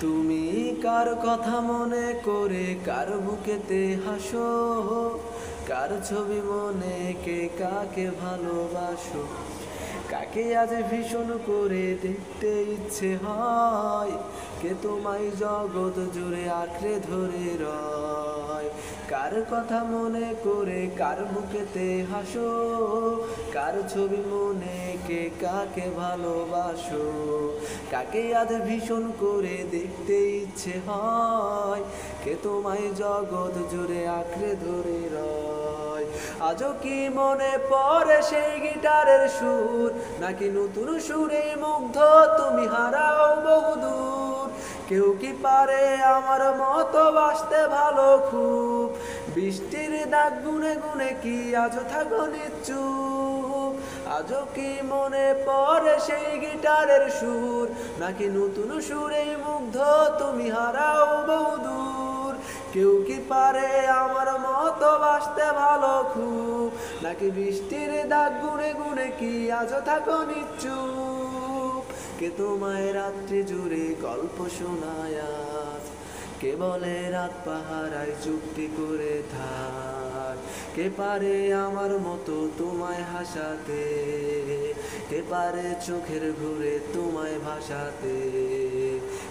তুমি কার কথা মনে করে কার বুকেতে হাসো, কার ছবি মনে কে কাকে ভালোবাসো, কাকে আজ ভীষণ করে দেখতে ইচ্ছে হয়, কে তোমায় জগৎ জুড়ে আঁকড়ে ধরে রয়। কার কথা মনে করে কার বুকেতে হাসো, কার ছবি মনে কে কাকে ভালোবাসো, কাকে আজ ভীষণ করে দেখতে ইচ্ছে হয়, কে তোমায় জগৎ জুড়ে আঁকড়ে ধরে রয়। আজও কি মনে পড়ে সেই গিটারের সুর, নাকি নতুন সুরে মুগ্ধ তুমি হারাও বহুদূর? কেউ কি পারে আমার মতো বাসতে ভালো খুব, বৃষ্টির দাগ গুনে গুনে কি আজও থাকো নিশ্চুপ? আজও কি মনে পড়ে সেই গিটারের সুর, নাকি নতুন সুরে মুগ্ধ তুমি হারাও বহুদূর? কেউ কি পারে আমার মতো বাসতে ভালো খুব, নাকি বৃষ্টির দাগ গুনে গুনে কি আজও থাকো নিশ্চুপ? কে তোমায় রাত্রি জুড়ে গল্প শোনায় আজ, কে বলে রাত পাহারায় চুক্তি করে থাক? কে পারে আমার মতো তোমায় হাসাতে, কে পারে চোখের ঘুরে তোমায় ভাসাতে?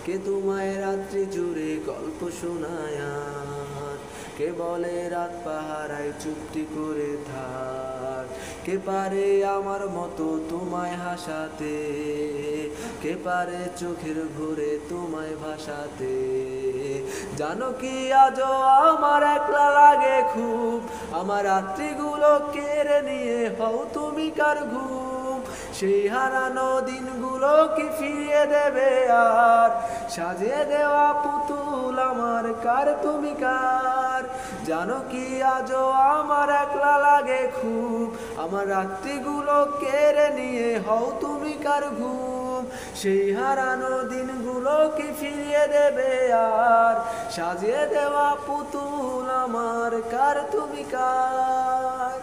কে তোমায় রাত্রি জুড়ে গল্প শোনায় আজ, কে বলে রাত পাহারায় চুক্তি করে থাক? কে পারে আমার মতো তোমায় হাসাতে, কে পারে চোখের ঘুরে তোমায় ভাসাতে? জানো কি আজও আমার একলা লাগে খুব, আমার রাত্রিগুলো কেড়ে নিয়ে হও তুমি কার ঘুম? সেই হারানো দিনগুলো কি ফিরিয়ে দেবে আর, সাজিয়ে দেওয়া পুতুল আমার কার তুমি কার? জানো কি আজও আমার একলা লাগে খুব, আমার রাত্রিগুলো কেড়ে নিয়ে হও তুমি কার ঘুম? সেই হারানো দিনগুলো কি ফিরিয়ে দেবে আর, সাজিয়ে দেওয়া পুতুল আমার কার তুমি কার?